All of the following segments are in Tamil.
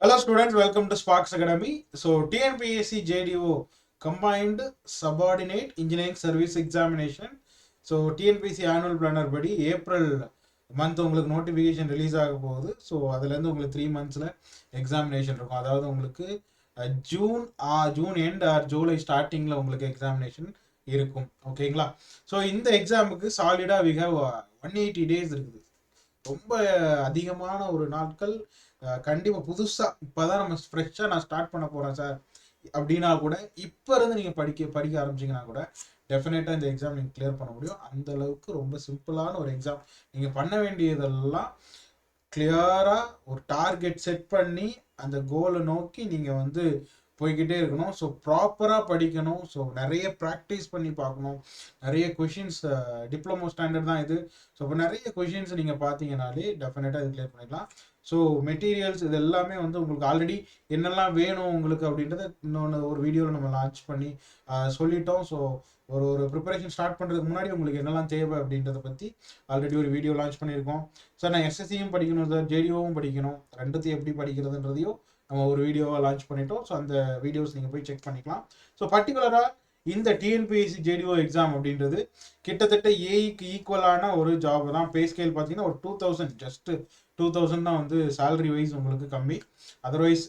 Hello students, welcome to Sparks Academy. So TNPSC JDO Combined Subordinate Engineering Service Examination. So TNPSC Annual Planner படி ஏப்ரல் மந்த் உங்களுக்கு நோட்டிஃபிகேஷன் ரிலீஸ் ஆக போகுது. ஸோ அதுலேருந்து உங்களுக்கு 3 மந்த்ஸில் எக்ஸாமினேஷன் இருக்கும். அதாவது உங்களுக்கு ஜூன் எண்ட் ஆர் ஜூலை ஸ்டார்டிங்கில் உங்களுக்கு எக்ஸாமினேஷன் இருக்கும். ஓகேங்களா? ஸோ இந்த எக்ஸாமுக்கு சாலிடாக வி ஹவ் 180 டேஸ் இருக்குது. ரொம்ப அதிகமான ஒரு நாட்கள். கண்டிப்பாக புதுசாக இப்போ தான் நம்ம ஃப்ரெஷ்ஷாக நான் ஸ்டார்ட் பண்ண போகிறேன் சார் அப்படின்னா கூட இப்போ இருந்து நீங்கள் படிக்க ஆரம்பிச்சிங்கன்னா கூட டெஃபினட்டாக இந்த எக்ஸாம் நீங்கள் கிளியர் பண்ண முடியும். அந்த அளவுக்கு ரொம்ப சிம்பிளான ஒரு எக்ஸாம். நீங்கள் பண்ண வேண்டியதெல்லாம் கிளியராக ஒரு டார்கெட் செட் பண்ணி அந்த கோலை நோக்கி நீங்கள் வந்து போய்கிட்டே இருக்கணும். ஸோ ப்ராப்பராக படிக்கணும். ஸோ நிறைய ப்ராக்டிஸ் பண்ணி பார்க்கணும். நிறைய கொஷின்ஸ் டிப்ளமோ ஸ்டாண்டர்ட் தான் இது. ஸோ இப்போ நிறைய கொஷின்ஸ் நீங்கள் பார்த்தீங்கனாலே டெஃபினட்டாக இது கிளியர் பண்ணிடலாம். ஸோ மெட்டீரியல்ஸ் இது எல்லாமே வந்து உங்களுக்கு ஆல்ரெடி என்னெல்லாம் வேணும் உங்களுக்கு அப்படின்றத இன்னொன்று ஒரு வீடியோவில் நம்ம லான்ச் பண்ணி சொல்லிட்டோம். ஸோ ஒரு ப்ரிப்பரேஷன் ஸ்டார்ட் பண்ணுறதுக்கு முன்னாடி உங்களுக்கு என்னெல்லாம் தேவை அப்படின்றத பற்றி ஆல்ரெடி ஒரு வீடியோ லான்ச் பண்ணியிருக்கோம். சார் நான் எஸ்எஸ்சியும் படிக்கணும் சார், ஜேடிஓவும் படிக்கணும், ரெண்டுத்தையும் எப்படி படிக்கிறதுன்றதையும் நம்ம ஒரு வீடியோவாக லான்ச் பண்ணிட்டோம். ஸோ அந்த வீடியோஸ் நீங்கள் போய் செக் பண்ணிக்கலாம். ஸோ பர்டிகுலராக இந்த டிஎன்பிஎஸ்சி ஜேடிஓ எக்ஸாம் அப்படின்றது கிட்டத்தட்ட ஏஇக்கு ஈக்குவலான ஒரு ஜாப் தான். பே ஸ்கேல் பார்த்தீங்கன்னா ஒரு 2000, ஜஸ்ட் 2000 தான் வந்து சேலரி வைஸ் உங்களுக்கு கம்மி. அதர்வைஸ்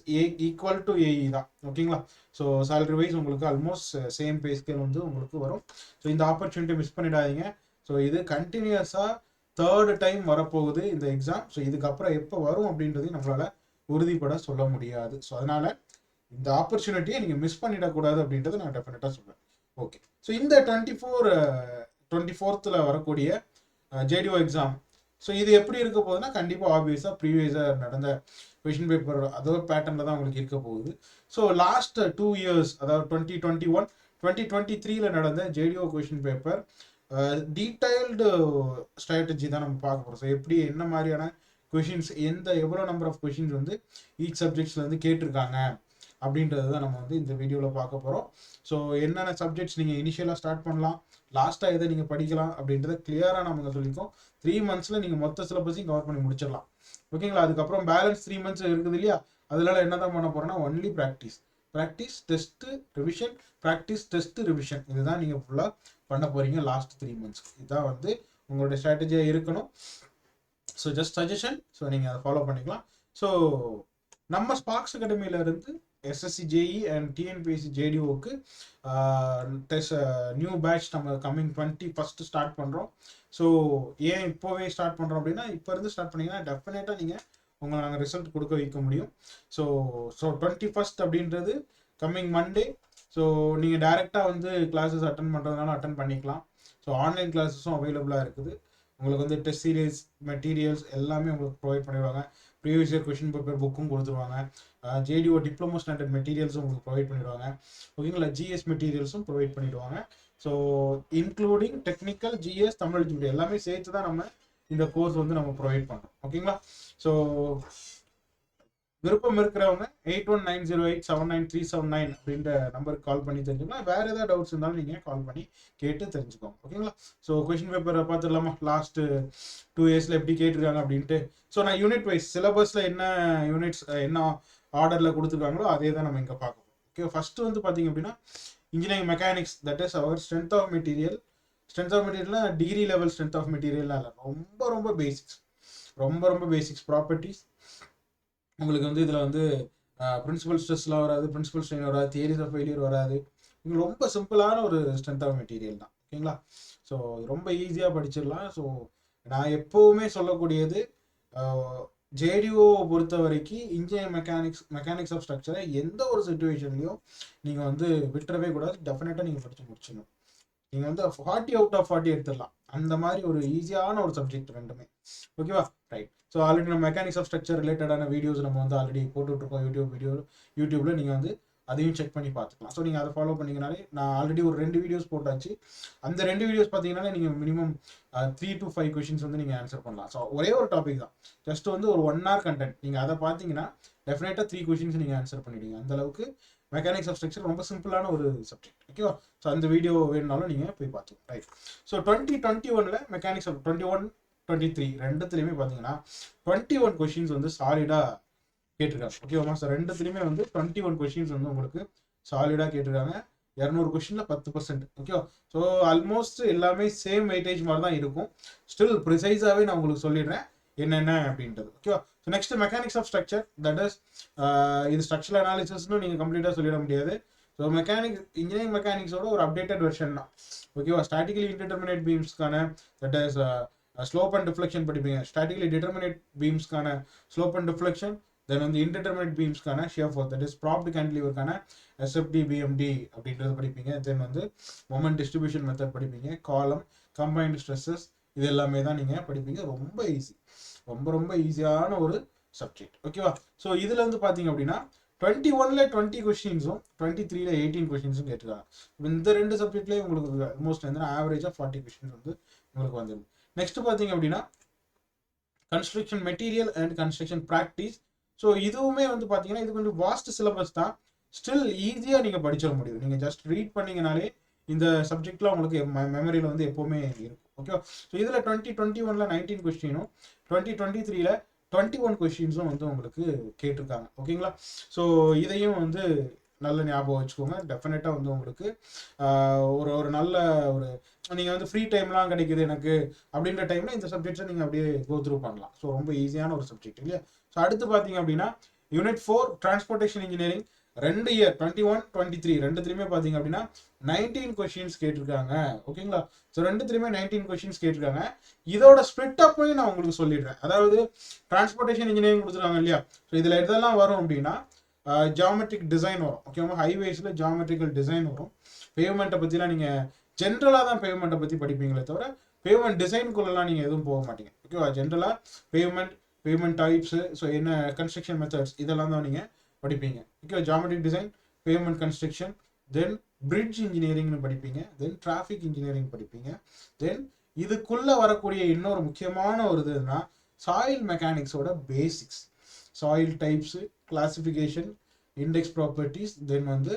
ஈக்குவல் டு ஏஇ தான். ஓகேங்களா? ஸோ சேலரி வைஸ் உங்களுக்கு ஆல்மோஸ்ட் சேம் பே ஸ்கேல் வந்து உங்களுக்கு வரும். ஸோ இந்த ஆப்பர்ச்சுனிட்டி மிஸ் பண்ணிடாதீங்க. ஸோ இது கண்டினியூஸாக 3rd டைம் வரப்போகுது இந்த எக்ஸாம். ஸோ இதுக்கப்புறம் எப்போ வரும் அப்படின்றதையும் நம்மளால் உறுதிப்பட சொல்ல முடியாது. ஸோ அதனால இந்த ஆப்பர்ச்சுனிட்டியை நீங்கள் மிஸ் பண்ணிடக்கூடாது அப்படின்றத நான் டெஃபினட்டாக சொல்லுவேன். ஓகே, ஸோ இந்த 24th வரக்கூடிய ஜேடிஓ எக்ஸாம், ஸோ இது எப்படி இருக்க போகுதுன்னா கண்டிப்பாக ஆப்வியஸாக ப்ரீவியஸாக நடந்த கொஷின் பேப்பர் அதோ பேட்டர்னில் தான் உங்களுக்கு இருக்க போகுது. ஸோ லாஸ்ட் 2 இயர்ஸ், அதாவது 2021 2023 நடந்த JDO question paper detailed strategy தான் நம்ம பார்க்க போகிறோம். ஸோ எப்படி என்ன மாதிரியான கொஷின்ஸ் எவ்வளோ நம்பர் ஆஃப் கொஷின்ஸ் வந்து ஈச் சப்ஜெக்ட்ஸில் வந்து கேட்டிருக்காங்க அப்படின்றது தான் நம்ம வந்து இந்த வீடியோவில் பார்க்க போகிறோம். ஸோ என்னென்ன சப்ஜெக்ட்ஸ் நீங்கள் இனிஷியலாக ஸ்டார்ட் பண்ணலாம், லாஸ்ட்டாக எதை நீங்கள் படிக்கலாம் அப்படின்றத கிளியராக நம்ம சொல்லியிருக்கோம். 3 மந்த்ஸில் நீங்கள் மொத்த சிலபஸையும் கவர் பண்ணி முடிச்சிடலாம். ஓகேங்களா? அதுக்கப்புறம் பேலன்ஸ் 3 மந்த்ஸ் இருக்குது இல்லையா? அதனால என்ன தான் பண்ண போகிறோன்னா only practice test revision, practice test revision, இதுதான் நீங்கள் ஃபுல்லாக பண்ண போகிறீங்க லாஸ்ட் 3 மந்த்ஸ். இதுதான் வந்து உங்களுடைய ஸ்ட்ராட்டஜியாக இருக்கணும். So just suggestion. ஸோ நீங்கள் அதை ஃபாலோ பண்ணிக்கலாம். ஸோ நம்ம ஸ்பார்க்ஸ் அகாடமியிலேருந்து எஸ்எஸ்சி ஜேஇ அண்ட் டிஎன்பிஎஸ்சி ஜேடிஓக்கு நியூ பேட்ச் நம்ம கம்மிங் 21st ஸ்டார்ட் பண்ணுறோம். ஸோ ஏன் இப்போவே ஸ்டார்ட் பண்ணுறோம் அப்படின்னா, இப்போ இருந்து ஸ்டார்ட் பண்ணிங்கன்னா டெஃபினட்டாக நீங்கள் உங்களை நாங்கள் ரிசல்ட் கொடுக்க வைக்க முடியும். ஸோ 21st அப்படின்றது கம்மிங் மண்டே. ஸோ நீங்கள் டைரெக்டாக வந்து கிளாஸஸ் அட்டன் பண்ணுறதுனால அட்டன் பண்ணிக்கலாம். ஸோ ஆன்லைன் கிளாஸஸும் அவைலபிளாக இருக்குது. உங்களுக்கு வந்து டெஸ்ட் சீரீஸ் மெட்டீரியல்ஸ் எல்லாமே உங்களுக்கு ப்ரொவைட் பண்ணிடுவாங்க. ப்ரீவியஸ் இயர் கொஷின் பேப்பர் புக்கும் கொடுத்துருவாங்க. ஜேடிஓ டிப்ளமோ ஸ்டாண்டர்ட் மெட்டீரியல்ஸும் உங்களுக்கு ப்ரொவைட் பண்ணிடுவாங்க. ஓகேங்களா? ஜிஎஸ் மெட்டீரியல்ஸும் ப்ரொவைட் பண்ணிடுவாங்க. So including technical, GS, Tamil, GB எல்லாமே சேர்த்து தான் நம்ம இந்த கோர்ஸ் வந்து நம்ம ப்ரொவைட் பண்ணுறோம். ஓகேங்களா? ஸோ விருப்பம் இருக்கிறவங்க 8190879379 அப்படின்ற நம்பருக்கு கால் பண்ணி தெரிஞ்சுக்கலாம். வேற ஏதாவது டவுட்ஸ் இருந்தாலும் நீங்கள் கால் பண்ணி கேட்டு தெரிஞ்சுக்கோங்க. ஓகேங்களா? ஸோ கொஷின் பேப்பரை பார்த்துடலாமா? லாஸ்ட் 2 இயர்ஸில் எப்படி கேட்டிருக்காங்க அப்படின்ட்டு. ஸோ நான் யூனிட் வைஸ் சிலபஸில் என்ன யூனிட்ஸ் என்ன ஆர்டரில் கொடுத்துருக்காங்களோ அதே தான் நம்ம இங்கே பார்க்கணும். ஓகே, ஃபர்ஸ்ட் வந்து பார்த்தீங்க அப்படின்னா engineering mechanics, that is our strength of material. Strength of மெட்டீரியல்னா டிகிரி லெவல் ஸ்ட்ரென்த் ஆஃப் மெட்டீரியல்லாம் இல்லை, ரொம்ப பேசிக்ஸ் ப்ராப்பர்ட்டிஸ். உங்களுக்கு வந்து இதில் வந்து பிரின்சிபல் ஸ்ட்ரெஸ்லாம் வராது, பிரின்சிபல் ஸ்ட்ரெயின் வராது, தியரிஸ் ஆஃப் ஃபெயிலியர் வராது. உங்களுக்கு ரொம்ப சிம்பிளான ஒரு ஸ்ட்ரென்த் ஆஃப் மெட்டீரியல் தான். ஓகேங்களா? ஸோ ரொம்ப ஈஸியாக படிச்சிடலாம். ஸோ நான் எப்போவுமே சொல்லக்கூடியது, ஜேடிஓ பொறுத்த வரைக்கும் இன்ஜினியரிங் மெக்கானிக்ஸ் ஆஃப் ஸ்ட்ரக்சரை எந்த ஒரு சுச்சுவேஷன்லையும் நீங்கள் வந்து விட்டுறவே கூடாது. டெஃபினட்டாக நீங்கள் படித்து முடிச்சிடணும். நீங்கள் வந்து 40 அவுட் ஆஃப் 40 எடுத்துடலாம். அந்த மாதிரி ஒரு ஈஸியான ஒரு சப்ஜெக்ட் ரெண்டுமே. ஓகேவா? ரைட். ஸோ ஆல்ரெடி நம்ம மெக்கானிக்ஸ் ஆஃப் ஸ்ட்ரக்சர் ரிலேட்டடான வீடியோஸ் நம்ம வந்து ஆல்ரெடி போட்டுட்ருக்கோம் யூடியூப்ல. நீங்கள் வந்து அதையும் செக் பண்ணி பார்த்துக்கலாம். ஸோ நீங்கள் அதை ஃபாலோ பண்ணிங்கனாலே, நான் ஆல்ரெடி ஒரு 2 வீடியோஸ் போட்டாச்சு. அந்த 2 வீடியோஸ் பார்த்தீங்கன்னா நீங்கள் மினிமம் 3 to 5 கொஷின்ஸ் வந்து நீங்கள் ஆன்சர் பண்ணலாம். ஸோ ஒரே ஒரு டாபிக் தான், ஜஸ்ட் வந்து ஒரு 1 hour கண்டென்ட். நீங்கள் அதை பார்த்தீங்கன்னா டெஃபினட்டாக 3 கொஷின்ஸ் நீங்கள் ஆன்சர் பண்ணிடுவீங்க. அந்த அளவுக்கு மெக்கானிக்ஸ் ஆஃப் ஸ்ட்ரக்சர் ரொம்ப சிம்பிளான ஒரு சப்ஜெக்ட். ஓகேவா? ஸோ அந்த வீடியோ வேணுனாலும் நீங்கள் போய் பார்த்துக்கோங்க. ரைட். ஸோ 2021 மெக்கானிக்ஸ் ஆஃப் 21, 23 ரெண்டுத்துலையுமே பார்த்தீங்கன்னா 21 கொஷின்ஸ் வந்து சாலிடாக கேட்டிருக்காங்க. ஓகேவா சார்? ரெண்டுத்துலையுமே வந்து 21 கொஸ்டின்ஸ் வந்து உங்களுக்கு சாலிடாக கேட்டிருக்காங்க. 200 கொஸ்டின்ல 10%. ஓகேவா? ஸோ ஆல்மோஸ்ட் எல்லாமே சேம் வெயிட்டேஜ் மாதிரி தான் இருக்கும். ஸ்டில் ப்ரிசைஸாகவே நான் உங்களுக்கு சொல்லிடுறேன் என்னென்ன அப்படின்றது. ஓகேவா? So next mechanics of structure, that is இது ஸ்ட்ரக்சரல் அனாலிசிஸ்னு நீங்கள் கம்ப்ளீட்டாக சொல்லிட முடியாது. ஸோ இன்ஜினியரிங் மெக்கானிக்ஸோட ஒரு அப்டேட்டட் வெர்ஷன் தான். ஓகேவா? ஸ்டாட்டிக்கலி இன்டிடெர்மினேட் பீம்ஸ்க்கான that is slope and deflection படிப்பீங்க. ஸ்டாட்டிக்கலி டிட்டர்மினேட் பீம்ஸ்க்கான ஸ்லோப் அண்ட் டிஃப்ளெக்ஷன், தென் வந்து இன்டிடெர்மினேட் பீம்ஸ்க்கான shear force, that is propped கேன்டிலீவருக்கான எஸ்எஃப்டி பிஎம்டி அப்படின்றது படிப்பீங்க. தென் வந்து மொமெண்ட் டிஸ்ட்ரிபியூஷன் மெத்தட் படிப்பீங்க. காலம், கம்பைன்டு ஸ்ட்ரெஸ்ஸஸ், இது எல்லாமே தான் நீங்கள் படிப்பீங்க. ரொம்ப ஈஸி, ரொம்ப ரொம்ப ஈஸியான ஒரு சப்ஜெக்ட். ஓகேவா? ஸோ இதில் வந்து பார்த்தீங்க அப்படின்னா 21ல 20 கொஸ்டின்ஸும் 23ல 18 கொஸ்டின்ஸும் கேட்டிருக்காங்க. இந்த ரெண்டு சப்ஜெக்ட்லேயே உங்களுக்கு ஆல்மோஸ்ட் வந்து ஆவரேஜாக 40 கொஸ்டின்ஸ் வந்து உங்களுக்கு வந்துடும். நெக்ஸ்ட் பார்த்தீங்க அப்படின்னா construction material and construction practice. So இதுவுமே வந்து பார்த்தீங்கன்னா இது கொஞ்சம் வாஸ்ட் சிலபஸ் தான். ஸ்டில் ஈஸியாக நீங்கள் படிச்சிட முடியும். நீங்கள் ஜஸ்ட் ரீட் பண்ணிங்கனாலே இந்த சப்ஜெக்ட்லாம் உங்களுக்கு மெமரியில் வந்து எப்போவுமே இருக்கும். ஓகேவா? ஸோ இதில் 2021ல 19 கொஸ்டினும் 2023ல 21 கொஸ்டின்ஸும் வந்து உங்களுக்கு கேட்டிருக்காங்க. ஓகேங்களா? ஸோ இதையும் வந்து நல்ல ஞாபகம் வச்சுக்கோங்க. டெஃபினட்டாக வந்து உங்களுக்கு ஒரு நல்ல ஒரு நீங்கள் வந்து ஃப்ரீ டைம்லாம் கிடைக்குது எனக்கு அப்படின்ற டைமில் இந்த சப்ஜெக்ட்ஸை நீங்கள் அப்படியே கோ த்ரூ பண்ணலாம். ஸோ ரொம்ப ஈஸியான ஒரு சப்ஜெக்ட் இல்லையா? ஸோ அடுத்து பார்த்தீங்க அப்படின்னா யூனிட் 4 டிரான்ஸ்போர்ட்டேஷன் இன்ஜினியரிங் 2 இயர் 21, 23 ரெண்டுத்துலையுமே பார்த்தீங்க அப்படின்னா 19 கொஸ்டின்ஸ் கேட்டிருக்காங்க. ஓகேங்களா? ஸோ ரெண்டுத்துலையுமே 19 கொஸ்டின்ஸ் கேட்டிருக்காங்க. இதோட ஸ்பிளிட் அப்பையும் நான் உங்களுக்கு சொல்லிடுறேன். அதாவது டிரான்ஸ்போர்ட்டேஷன் இன்ஜினியரிங் கொடுத்துருக்காங்க இல்லையா? ஸோ இதில் எதெல்லாம் வரும் அப்படின்னா ஜியாமெட்ரிக் டிசைன் வரும். ஓகேவா? ஹைவேஸில் ஜியாமெட்ரிக்கல் டிசைன் வரும். பேவ்மெண்ட்டை பற்றிலாம் நீங்கள் ஜென்ரலாக தான் பேவ்மெண்ட்டை பற்றி படிப்பீங்களே தவிர பேவ்மெண்ட் டிசைனுக்குள்ளெல்லாம் நீங்கள் எதுவும் போக மாட்டீங்க. ஓகேவா? ஜென்ரலாக பேவ்மெண்ட் டைப்ஸு, ஸோ என்ன கன்ஸ்ட்ரக்ஷன் மெத்தட்ஸ் இதெல்லாம் தான் நீங்கள் படிப்பீங்க. Okay? Geometric design, pavement construction, then bridge இன்ஜினியரிங்னு படிப்பீங்க, தென் டிராஃபிக் இன்ஜினியரிங் படிப்பீங்க. தென் இதுக்குள்ளே வரக்கூடிய இன்னொரு முக்கியமான ஒரு இதுனா சாயில் மெக்கானிக்ஸோட basics, soil types, classification, index properties, then வந்து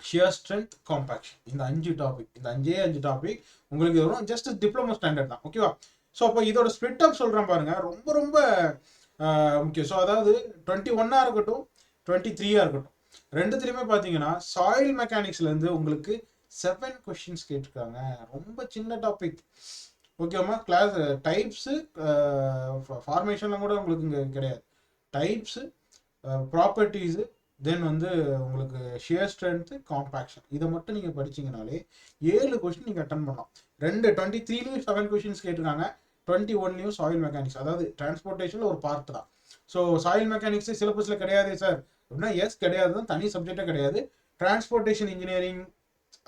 ஷியர் ஸ்ட்ரென்த், காம்பாக்ஷன். இந்த 5 டாபிக், இந்த 5 டாபிக் உங்களுக்கு வரும். ஜஸ்ட் டிப்ளமோ ஸ்டாண்டர்ட் தான். ஓகேவா? ஸோ அப்போ இதோட ஸ்ப்ளிட் அப் சொல்கிறேன் பாருங்க, ரொம்ப ரொம்ப முக்கியம். ஸோ அதாவது 21ஆக இருக்கட்டும் 23ஆக இருக்கட்டும் ரெண்டுத்துலையுமே பார்த்தீங்கன்னா சாயில் மெக்கானிக்ஸ்லேருந்து உங்களுக்கு 7 கொஸ்டின்ஸ் கேட்டிருக்காங்க. ரொம்ப சின்ன டாபிக். ஓகேவா? கிளாஸ் டைப்ஸு, ஃபார்மேஷன்லாம் கூட உங்களுக்கு இங்கே கிடையாது. டைப்ஸு, ப்ராப்பர்ட்டிஸு, தென் வந்து உங்களுக்கு ஷியர் ஸ்ட்ரென்த்து, காம்பாக்ஷன், இதை மட்டும் நீங்கள் படிச்சிங்கனாலே 7 கொஸ்டின் நீங்கள் அட்டன் பண்ணலாம். 23லையும் 7 கொஸ்டின்ஸ் கேட்டிருக்காங்க, 21லையும் சாயில் மெக்கானிக்ஸ், அதாவது டிரான்ஸ்போர்ட்டேஷனில் ஒரு பார்ட் தான். ஸோ சாயில் மெக்கானிக்ஸ் சிலபஸில் கிடையாது சார் அப்படின்னா எஸ், கிடையாது தான், தனி சப்ஜெக்டாக கிடையாது. டிரான்ஸ்போர்ட்டேஷன் இன்ஜினியரிங்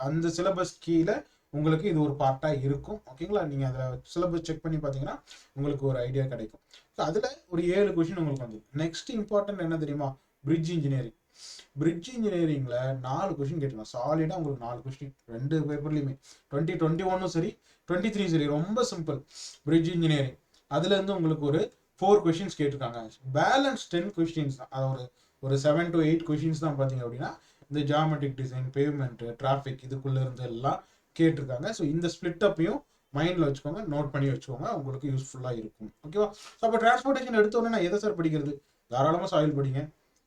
அந்த சிலபஸ் கீழே உங்களுக்கு இது ஒரு பார்ட்டாக இருக்கும். ஓகேங்களா? நீங்கள் அதில் சிலபஸ் செக் பண்ணி பார்த்தீங்கன்னா உங்களுக்கு ஒரு ஐடியா கிடைக்கும். ஸோ அதில் ஒரு 7 கொஸ்டின் உங்களுக்கு வந்து. நெக்ஸ்ட் இம்பார்ட்டன்ட் என்ன தெரியுமா? Bridge engineering. பிரிட்ஜ் இன்ஜினியரிங்கில் 4 கொஸ்டின் கேட்டிருக்காங்க. சாலிடாக உங்களுக்கு 4 கொஸ்டின் 2 பேப்பர்லையுமே, 2021 சரி 23 சரி. ரொம்ப சிம்பிள் பிரிட்ஜ் இன்ஜினியரிங். அதுலேருந்து உங்களுக்கு ஒரு 4 கொஸ்டின்ஸ் கேட்டிருக்காங்க. பேலன்ஸ் 10 கொஸ்டின்ஸ் தான். அது ஒரு 7 to 8 கொஸ்டின்ஸ் தான் பார்த்தீங்க அப்படின்னா இந்த ஜியாமெட்ரிக் டிசைன், பேவ்மெண்ட், டிராஃபிக் இதுக்குள்ளே இருந்து எல்லாம் கேட்டிருக்காங்க. ஸோ இந்த ஸ்பிளிட் அப்பையும் மைண்டில் வச்சுக்கோங்க, நோட் பண்ணி வச்சுக்கோங்க, உங்களுக்கு யூஸ்ஃபுல்லாக இருக்கும். ஓகேவா? ஸோ அப்போ டிரான்ஸ்போர்ட்டேஷன் எடுத்தோடனே நான் எதை சார் படிக்கிறது? தாராளமாக சாயில் படிங்க.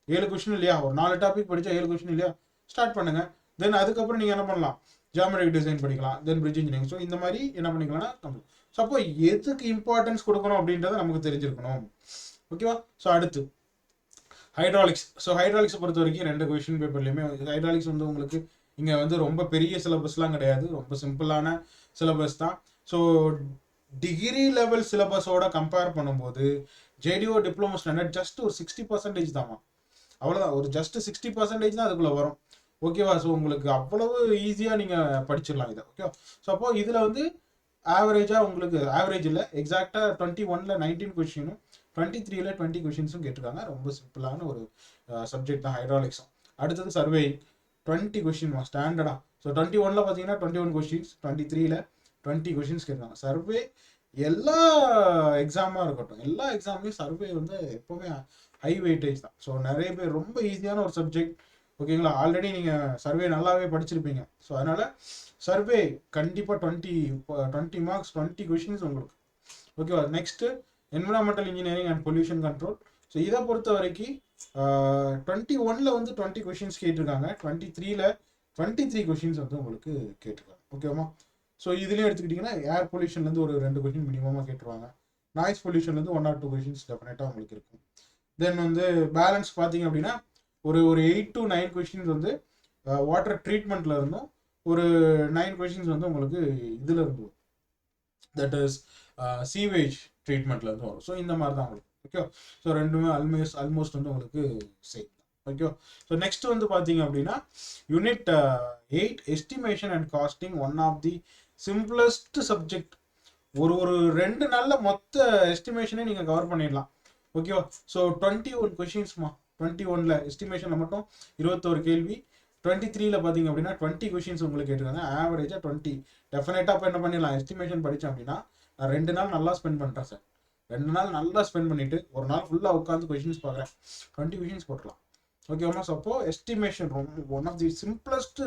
7 கொஸ்டின் இல்லையா? ஒரு 4 டாபிக் படித்தா 7 கொஸ்டின் இல்லையா? ஸ்டார்ட் பண்ணுங்கள். தென் அதுக்கப்புறம் நீங்கள் என்ன பண்ணலாம்? ஜியாமெட்ரிக் டிசைன் படிக்கலாம், தென் பிரிட்ஜ் இன்ஜினியரிங். ஸோ இந்த மாதிரி என்ன பண்ணிக்கலாம்னா கம்ப்ளீட். ஸோ அப்போ எதுக்கு இம்பார்ட்டன்ஸ் கொடுக்கணும் அப்படின்றத நமக்கு தெரிஞ்சிருக்கணும். ஓகேவா? ஸோ அடுத்து ஹைட்ராலிக்ஸ். ஸோ ஹைட்ராலிக்ஸை பொறுத்த வரைக்கும் 2 கொஸ்டின் பேப்பர்லையுமே ஹைட்ராலிக்ஸ் வந்து உங்களுக்கு இங்கே வந்து ரொம்ப பெரிய சிலபஸ்லாம் கிடையாது, ரொம்ப சிம்பிளான சிலபஸ் தான். ஸோ டிகிரி லெவல் சிலபஸோட கம்பேர் பண்ணும்போது ஜேடிஓ டிப்ளமோ ஸ்டாண்டர்ட் ஜஸ்ட் ஒரு 60% தான்மா. அவ்வளோதான், ஒரு ஜஸ்ட் 60% தான் அதுக்குள்ளே வரும். ஓகேவா? ஸோ உங்களுக்கு அவ்வளவு ஈஸியாக நீங்கள் படிச்சிடலாம் இதை. ஓகேவா? ஸோ அப்போ இதில் வந்து ஆவரேஜாக உங்களுக்கு ஆவரேஜ் இல்லை, எக்ஸாக்டாக 21ல் 19 கொஸ்டினும் 23ல் 20 கொஸ்டின்ஸும் கேட்டிருக்காங்க. ரொம்ப சிம்பிளான ஒரு சப்ஜெக்ட் தான் ஹைட்ராலிக்ஸும். அடுத்தது சர்வேயிங் 20 கொஸ்டின் ஸ்டாண்டர்டாக. ஸோ 21ல் பார்த்தீங்கன்னா 21 கொஸ்டின்ஸ், 23ல் 20 கொஸ்டின்ஸ் கேட்டிருக்காங்க. சர்வே எல்லா எக்ஸாமாக இருக்கட்டும், எல்லா எக்ஸாம்லேயும் சர்வே வந்து எப்போவுமே ஹை வெயிட்டேஜ் தான். ஸோ நிறைய பேர் ரொம்ப ஈஸியான ஒரு சப்ஜெக்ட். ஓகேங்களா? ஆல்ரெடி நீங்கள் சர்வே நல்லாவே படிச்சிருப்பீங்க. ஸோ அதனால் சர்வே கண்டிப்பாக 20 மார்க்ஸ் 20 கொஸ்டின்ஸ் உங்களுக்கு. ஓகேவா? Next environmental engineering and pollution control. So இதை பொறுத்த வரைக்கும் 21ல வந்து 20 கொஷின்ஸ் கேட்டிருக்காங்க, 23ல 23 கொஷின்ஸ் வந்து உங்களுக்கு கேட்டிருக்காங்க. ஓகேவா? ஸோ இதுலேயும் எடுத்துக்கிட்டிங்கன்னா ஏர் பொல்யூஷன்லேருந்து ஒரு 2 கொஷின் மினிமமாக கேட்டுருவாங்க, நாய்ஸ் பொல்யூஷன்லேருந்து 1 or 2 கொஷின்ஸ் டெஃபினட்டாக உங்களுக்கு இருக்கும். தென் வந்து பேலன்ஸ் பார்த்தீங்க அப்படின்னா ஒரு 8 to 9 கொஷின்ஸ் வந்து வாட்டர் ட்ரீட்மெண்ட்டில் இருந்தும், ஒரு 9 கொஷின்ஸ் வந்து உங்களுக்கு இதில் இருந்து வரும், தட் இஸ் சீவேஜ் ட்ரீட்மெண்ட்லேருந்து வரும். ஸோ இந்த மாதிரி தான் உங்களுக்கு. ஓகே, ஸோ ரெண்டுமே ஆல்மோஸ்ட் வந்து உங்களுக்கு சேம். ஓகே, ஸோ நெக்ஸ்ட் வந்து பார்த்தீங்க அப்படின்னா unit 8 estimation and costing, one of the simplest subject. ஒரு 2 நாளில் மொத்த எஸ்டிமேஷனே நீங்கள் கவர் பண்ணிடலாம். ஓகேவா? ஸோ 21 கொஷின்ஸ்மா, 21ல் எஸ்டிமேஷனில் மட்டும் 21 கேள்வி, 23ல பார்த்தீங்க அப்படின்னா 20 கொஷின்ஸ் உங்களுக்கு கேட்டிருக்காங்க, ஆவரேஜாக 20. டெஃபினட்டாக இப்போ என்ன பண்ணிடலாம், எஸ்டிமேஷன் படித்தேன் அப்படின்னா நான் 2 நாள் நல்லா ஸ்பெண்ட் பண்ணுறேன் சார், 2 நாள் நல்லா ஸ்பெண்ட் பண்ணிவிட்டு ஒரு நாள் ஃபுல்லாக உட்காந்து கொஷின்ஸ் பார்க்குறேன், 20 கொஷின்ஸ் போட்டலாம். ஓகேவா? ஸோ அப்போது எஸ்டிமேஷன் ரொம்ப one of the simplest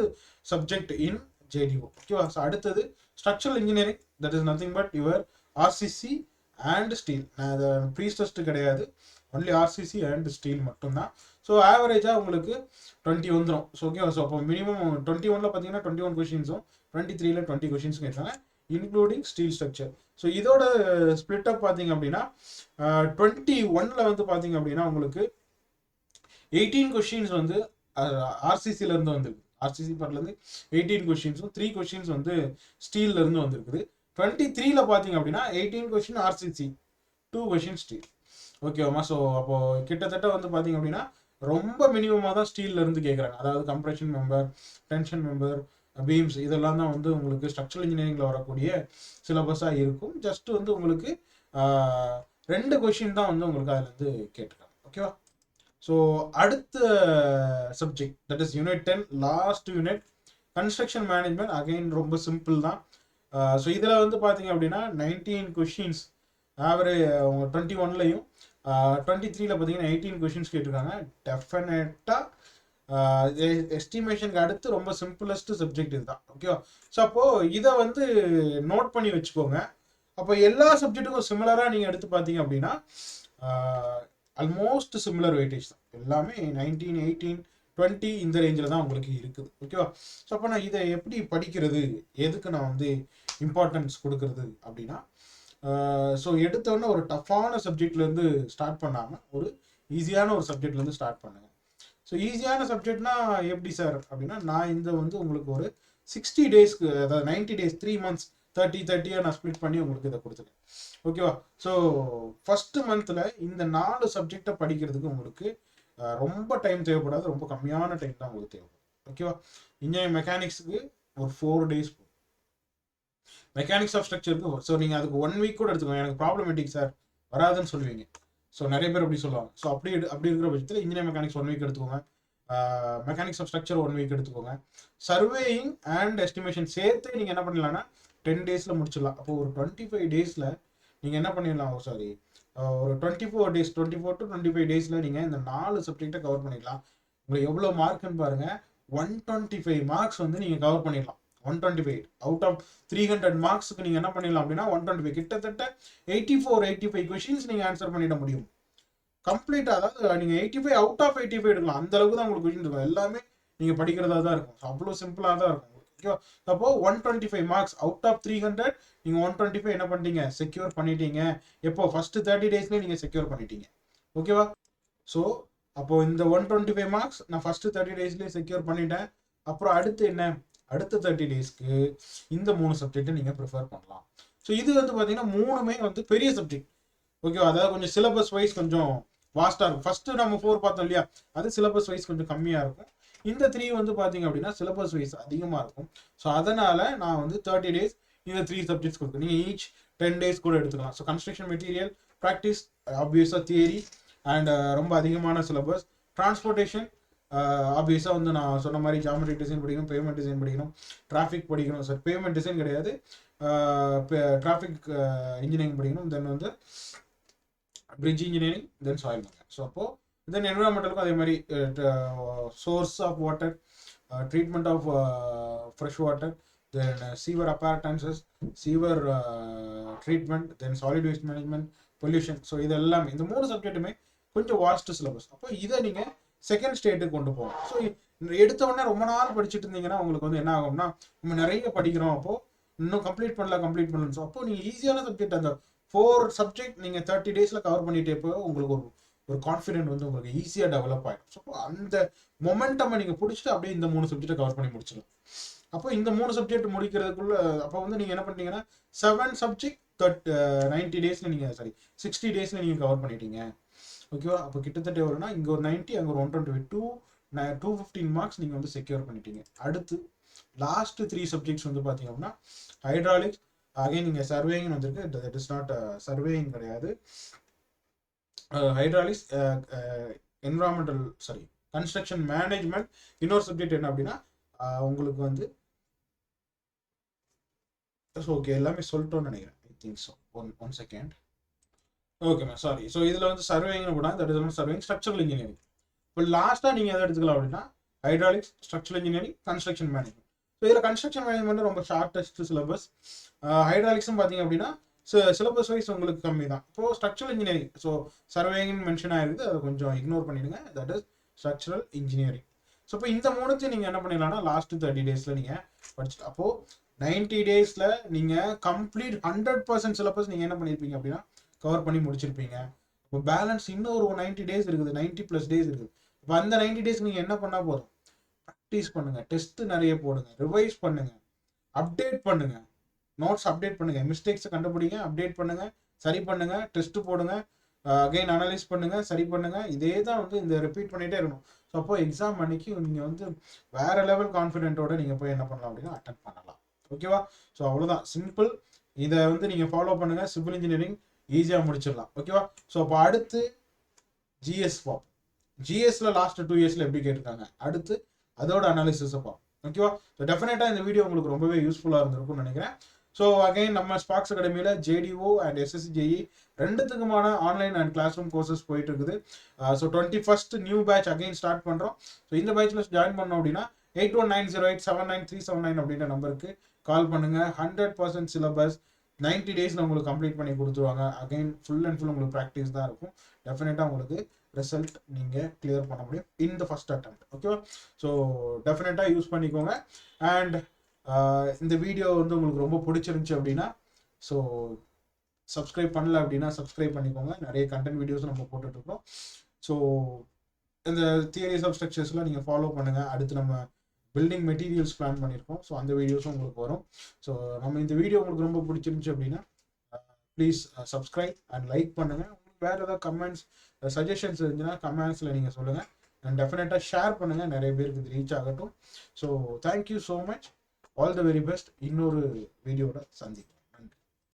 subject in JTO. ஓகேவா? ஸோ அடுத்தது structural engineering, that is nothing but your RCC and steel. நான் அதை ப்ரீ டெஸ்ட் கிடையாது, ஒன்லி ஆர்சிசி அண்ட் ஸ்டீல் மட்டும்தான். ஸோ ஆவரேஜாக உங்களுக்கு 20 வந்துடும். ஸோ ஓகேவா? ஸோ அப்போ மினிமம் 21ல் பார்த்தீங்கன்னா 21 கொஷின்ஸும் 23ல 20 கொஷின்ஸும் கேட்டாங்க, இன்க்ளூடிங் ஸ்டீல் ஸ்ட்ரக்சர். ஸோ இதோட ஸ்பிளிட் அப் பார்த்தீங்க அப்படின்னா 21ல் வந்து பார்த்தீங்க அப்படின்னா உங்களுக்கு 18 கொஷின்ஸ் வந்து ஆர்சிசிலேருந்து வந்துருக்கு, ஆர்சிசி பார்ட்லேருந்து 18 கொஷின்ஸும் 3 கொஷின்ஸ் வந்து ஸ்டீல்லேருந்து வந்துருக்குது. 23ல பார்த்தீங்க அப்படின்னா 18 கொஷின் ஆர்சிசி, 2 கொஷின் ஸ்டீல். ஓகேவாமா? ஸோ அப்போது கிட்டத்தட்ட வந்து பார்த்தீங்க அப்படின்னா ரொம்ப மினிமமாக தான் ஸ்டீல்லேருந்து கேட்குறாங்க. அதாவது compression member, tension member, beams, இதெல்லாம் தான் வந்து உங்களுக்கு ஸ்ட்ரக்சரல் இன்ஜினியரிங்கில் வரக்கூடிய சிலபஸாக இருக்கும். ஜஸ்ட் வந்து உங்களுக்கு 2 கொஷின் தான் வந்து உங்களுக்கு அதுலேருந்து கேட்டிருக்காங்க. ஓகேவா? ஸோ அடுத்த subject that is unit 10, last unit, construction management. Again ரொம்ப சிம்பிள் தான். ஸோ இதில் வந்து பார்த்தீங்க அப்படின்னா 19 கொஷின்ஸ் ஆவரேஜ் 21லையும் 23ல பார்த்தீங்கன்னா 18 கொஷின்ஸ் கேட்டிருக்காங்க. டெஃபினட்டாக எஸ்டிமேஷனுக்கு அடுத்து ரொம்ப சிம்பிளஸ்ட் சப்ஜெக்ட் இதுதான். ஓகேவா? ஸோ அப்போது இதை வந்து நோட் பண்ணி வச்சுக்கோங்க. அப்போ எல்லா சப்ஜெக்ட்டுக்கும் சிமிலராக நீங்கள் எடுத்து பார்த்தீங்க அப்படின்னா ஆல்மோஸ்ட் சிமிலர் வெயிட்டேஜ் தான், எல்லாமே 19, 18, 20 இந்த ரேஞ்சில் தான் உங்களுக்கு இருக்குது. ஓகேவா? ஸோ அப்போ நான் இதை எப்படி படிக்கிறது, எதுக்கு நான் வந்து இம்பார்ட்டன்ஸ் கொடுக்கறது அப்படின்னா, ஸோ எடுத்தோடனே ஒரு டஃப்பான சப்ஜெக்ட்லேருந்து ஸ்டார்ட் பண்ணாமல் ஒரு ஈஸியான ஒரு சப்ஜெக்ட்லேருந்து ஸ்டார்ட் பண்ணுங்க. ஸோ ஈஸியான சப்ஜெக்ட்னா எப்படி சார் அப்படின்னா, நான் இந்த வந்து உங்களுக்கு ஒரு 60 டேஸ்க்கு, அதாவது 90 டேஸ், 3 months 30 நான் ஸ்ப்ளிட் பண்ணி உங்களுக்கு இதை கொடுத்துருக்கேன். ஓகேவா? ஸோ ஃபஸ்ட்டு மந்தில் இந்த 4 சப்ஜெக்டை படிக்கிறதுக்கு உங்களுக்கு ரொம்ப டைம் தேவைப்படாது, ரொம்ப கம்மியான டைம் தான் உங்களுக்கு தேவைப்படும். ஓகேவா? இன்ஜினியரிங் மெக்கானிக்ஸுக்கு ஒரு 4 days, மெக்கானிக்ஸ் ஆஃப் ஸ்ட்ரக்சருக்கு. ஸோ நீங்கள் அதுக்கு 1 week கூட எடுத்துக்கோங்க. எனக்கு ப்ராப்ளமேட்டிக் சார் வராதுன்னு சொல்லுவீங்க. ஸோ நிறைய பேர் அப்படி சொல்லுவாங்க. ஸோ அப்படி இருக்கிற பட்சத்தில் இன்ஜினியரிங் மெக்கானிக்ஸ் 1 week எடுத்துக்கோங்க, மெக்கானிக்ஸ் ஆஃப் ஸ்ட்ரக்சர் 1 week எடுத்துக்கோங்க. சர்வேயிங் அண்ட் எஸ்டிமேஷன் சேர்த்து நீங்கள் என்ன பண்ணலாம்னா 10 days முடிச்சிடலாம். அப்போ ஒரு 25 days நீங்கள் என்ன பண்ணிடலாம், சாரி ஒரு 24 days, 24 to 25 days நீங்கள் இந்த 4 சப்ஜெக்டை கவர் பண்ணிடலாம். உங்களுக்கு எவ்வளோ மார்க்குன்னு பாருங்கள், 125 marks வந்து நீங்கள் கவர் பண்ணிடலாம். 125 அவுட் ஆஃப் 300 மார்க்ஸுக்கு நீங்கள் என்ன பண்ணிடலாம் அப்படின்னா 125, கிட்டத்தட்ட 85 கொஷின்ஸ் நீங்கள் ஆன்சர் பண்ணிட முடியும் கம்ப்ளீட்டாக. அதாவது நீங்கள் 85 அவுட் ஆஃப் 85 எடுக்கலாம், அந்த அளவுக்கு தான் உங்களுக்கு கொஷின் இருக்கும். எல்லாமே நீங்கள் படிக்கிறதா தான் இருக்கும். அவ்வளோ சிம்பிளாக தான் இருக்கும். ஓகேவா? அப்போ 125 மார்க்ஸ் அவுட் ஆஃப் 300 நீங்கள் 125 என்ன பண்ணிட்டீங்க, செக்யூர் பண்ணிட்டீங்க. எப்போ? ஃபர்ஸ்ட் 30 daysலேயே நீங்கள் செக்யூர் பண்ணிட்டீங்க. ஓகேவா? ஸோ அப்போ இந்த 125 மார்க்ஸ் நான் ஃபர்ஸ்ட் 30 daysலேயே செக்யூர் பண்ணிட்டேன். அப்புறம் அடுத்து என்ன, அடுத்த 30 daysக்கு இந்த 3 சப்ஜெக்டை நீங்கள் ப்ரிஃபர் பண்ணலாம். ஸோ இது வந்து பார்த்தீங்கன்னா 3மே வந்து பெரிய சப்ஜெக்ட். ஓகேவா? அதாவது கொஞ்சம் சிலபஸ் வைஸ் கொஞ்சம் வாஸ்டாக இருக்கும். ஃபஸ்ட்டு நம்ம 4 பார்த்தோம் இல்லையா, அது சிலபஸ் வைஸ் கொஞ்சம் கம்மியாக இருக்கும். இந்த 3 வந்து பார்த்தீங்க அப்படின்னா சிலபஸ் வைஸ் அதிகமாக இருக்கும். ஸோ அதனால் நான் வந்து 30 days இந்த 3 சப்ஜெக்ட்ஸ் கொடுக்கும். நீங்கள் ஈச் 10 days கூட எடுத்துக்கலாம். ஸோ கன்ஸ்ட்ரக்ஷன் மெட்டீரியல், ப்ராக்டிஸ், ஆப்வியஸாக தியரி அண்ட் ரொம்ப அதிகமான சிலபஸ். டிரான்ஸ்போர்ட்டேஷன் ஆப்வியஸாக வந்து நான் சொன்ன மாதிரி ஜாமெட்ரிக் டிசைன் படிக்கணும், பேமெண்ட் டிசைன் படிக்கணும், டிராஃபிக் படிக்கணும். சார் பேமெண்ட் டிசைன் கிடையாது, டிராஃபிக் இன்ஜினியரிங் படிக்கணும். தென் வந்து bridge engineering, then soil mechanics. So அப்போது தென் என்விரான்மெண்டலுக்கும் அதே மாதிரி source of water, treatment of fresh water, then sewer appurtenances, sewer treatment, then solid waste management, pollution. So இது எல்லாமே இந்த 3 சப்ஜெக்ட்டுமே கொஞ்சம் வாஸ்ட் சிலபஸ். அப்போ இதை நீங்கள் செகண்ட் ஸ்டேட்டுக்கு கொண்டு போகணும். ஸோ எடுத்த உடனே ரொம்ப நாள் படிச்சுட்டு இருந்தீங்கன்னா உங்களுக்கு வந்து என்ன ஆகும்னா நம்ம நிறைய படிக்கிறோம், அப்போது இன்னும் கம்ப்ளீட் பண்ணலாம். ஸோ அப்போ நீங்கள் ஈஸியான சப்ஜெக்ட் அந்த 4 சப்ஜெக்ட் நீங்கள் 30 days கவர் பண்ணிட்டே போய் உங்களுக்கு ஒரு கான்ஃபிடென்ட் வந்து உங்களுக்கு ஈஸியாக டெவலப் ஆகிடும். ஸோ அந்த மொமெண்டமை நீங்கள் பிடிச்சிட்டு அப்படியே இந்த 3 சப்ஜெக்டை கவர் பண்ணி முடிச்சிடலாம். அப்போ இந்த 3 சப்ஜெக்ட் முடிக்கிறதுக்குள்ள அப்போ வந்து நீங்கள் என்ன பண்ணுறீங்கன்னா 7 சப்ஜெக்ட் 90 days நீங்கள் 60 days நீங்கள் கவர் பண்ணிட்டீங்க. ஓகேவா? அப்போ கிட்டத்தட்ட எவ்வளோனா இங்கே ஒரு 90, அங்கே ஒரு 122, 215 மார்க்ஸ் நீங்கள் வந்து செக்யூர் பண்ணிட்டீங்க. அடுத்து லாஸ்ட் 3 சப்ஜெக்ட்ஸ் வந்து பார்த்தீங்க அப்படின்னா ஹைட்ராலிக்ஸ், அகைன் நீங்கள் சர்வேயிங் வந்திருக்கு, தட் இஸ் நாட் சர்வேயிங் கிடையாது, ஹைட்ராலிக்ஸ், என்விரான்மெண்டல் கன்ஸ்ட்ரக்ஷன் மேனேஜ்மெண்ட். இன்னொரு சப்ஜெக்ட் என்ன அப்படின்னா உங்களுக்கு வந்து ஓகே எல்லாமே சொல்லிட்டோன்னு நினைக்கிறேன். I think so. One second. ஓகேம்மா சாரி. ஸோ இதில் வந்து சர்வேயிங்னு கூட that is surveying, structural engineering. இப்போ லாஸ்ட்டாக நீங்கள் எதை எடுத்துக்கலாம் அப்படின்னா hydraulics, structural engineering, construction management. So இதில் கன்ஸ்ட்ரக்ஷன் மேனேஜ்மெண்ட் ரொம்ப ஷார்ட்டஸ்ட் சிலபஸ். ஹைட்ராலிக்ஸும் பார்த்தீங்க அப்படின்னா சிலபஸ் வைஸ் உங்களுக்கு கம்மி தான். இப்போது structural engineering, so surveying mention ஆகிருக்கு, அதை கொஞ்சம் இக்னோர் பண்ணிடுங்க. That is structural engineering. So இப்போ இந்த 3 நீங்கள் என்ன பண்ணிடலாம்னா லாஸ்ட் 30 days நீங்கள் படிச்சுட்டு அப்போது 90 days நீங்கள் கம்ப்ளீட் 100% சிலபஸ் நீங்கள் என்ன பண்ணியிருப்பீங்க அப்படின்னா கவர் பண்ணி முடிச்சிருப்பீங்க. இப்போ பேலன்ஸ் இன்னும் ஒரு 90 days இருக்குது, 90+ days இருக்குது. இப்போ அந்த 90 days நீங்கள் என்ன பண்ணால் போதும், ப்ராக்டிஸ் பண்ணுங்கள், டெஸ்ட் நிறைய போடுங்க, ரிவைஸ் பண்ணுங்கள், அப்டேட் பண்ணுங்கள், நோட்ஸ் அப்டேட் பண்ணுங்கள், மிஸ்டேக்ஸை கண்டுபிடிங்க, அப்டேட் பண்ணுங்கள், சரி பண்ணுங்கள், டெஸ்ட் போடுங்க, அகைன் அனலைஸ் பண்ணுங்கள், சரி பண்ணுங்கள். இதே தான் வந்து இந்த ரிப்பீட் பண்ணிகிட்டே இருக்கணும். ஸோ அப்போ எக்ஸாம் அன்னைக்கு நீங்கள் வந்து வேறு லெவல் கான்ஃபிடென்ட்டோடு நீங்கள் போய் என்ன பண்ணலாம் அப்படின்னா அட்டென்ட் பண்ணலாம். ஓகேவா? ஸோ அவ்வளோதான், சிம்பிள். இதை வந்து நீங்கள் ஃபாலோ பண்ணுங்கள், சிவில் இன்ஜினியரிங் ஈஸியாக முடிச்சிடலாம். ஓகேவா? ஸோ அப்போ அடுத்து ஜிஎஸ் பார்ப்போம். ஜிஎஸ்ல லாஸ்ட் 2 years எப்படி கேட்டிருக்காங்க, அடுத்து அதோட அனாலிசிஸை பார்ப்போம். ஓகேவா? ஸோ டெஃபினட்டாக இந்த வீடியோ உங்களுக்கு ரொம்பவே யூஸ்ஃபுல்லாக இருந்திருக்கும்னு நினைக்கிறேன். ஸோ அகைன் நம்ம ஸ்பார்க்ஸ் அகாடமியில் JDO அண்ட் SSC JE ரெண்டுத்துக்குமான online and classroom courses போயிட்டு இருக்குது. So 21st new batch again start பண்ணுறோம். ஸோ இந்த பேட்சில் ஜாயின் பண்ணோம் அப்படின்னா 8190879379 அப்படின்ற நம்பருக்கு கால் பண்ணுங்கள். 100% சிலபஸ் 90 days உங்களுக்கு கம்ப்ளீட் பண்ணி கொடுத்துருவாங்க. அகைன் ஃபுல் அண்ட் ஃபுல் உங்களுக்கு ப்ராக்டிஸ் தான் இருக்கும். டெஃபினட்டாக உங்களுக்கு ரிசல்ட் நீங்கள் கிளியர் பண்ண முடியும் இன் த ஃபர்ஸ்ட் அட்டெம்ப்ட். ஓகேவா? ஸோ டெஃபினட்டாக யூஸ் பண்ணிக்கோங்க. அண்ட் இந்த வீடியோ வந்து உங்களுக்கு ரொம்ப பிடிச்சிருந்துச்சி அப்படின்னா ஸோ சப்ஸ்கிரைப் பண்ணல அப்படின்னா சப்ஸ்கிரைப் பண்ணிக்கோங்க. நிறைய கண்டென்ட் வீடியோஸ் நம்ம போட்டுட்ருக்கோம். ஸோ இந்த தியரிஸ் ஆஃப் ஸ்ட்ரக்சர்ஸ்லாம் நீங்கள் ஃபாலோ பண்ணுங்கள். அடுத்து நம்ம பில்டிங் மெட்டீரியல்ஸ் பிளான் பண்ணியிருக்கோம். ஸோ அந்த வீடியோஸும் உங்களுக்கு வரும். ஸோ நம்ம இந்த வீடியோ உங்களுக்கு ரொம்ப பிடிச்சிருந்துச்சி அப்படின்னா ப்ளீஸ் சப்ஸ்கிரைப் அண்ட் லைக் பண்ணுங்கள். உங்களுக்கு வேறு ஏதாவது கமெண்ட்ஸ் சஜஷன்ஸ் இருந்துச்சுன்னா கமெண்ட்ஸில் நீங்கள் சொல்லுங்கள். அண்ட் டெஃபினட்டாக ஷேர் பண்ணுங்கள், நிறைய பேருக்கு இது ரீச் ஆகட்டும். So thank you so much, all the very best. இன்னொரு வீடியோட சந்திப்போம்.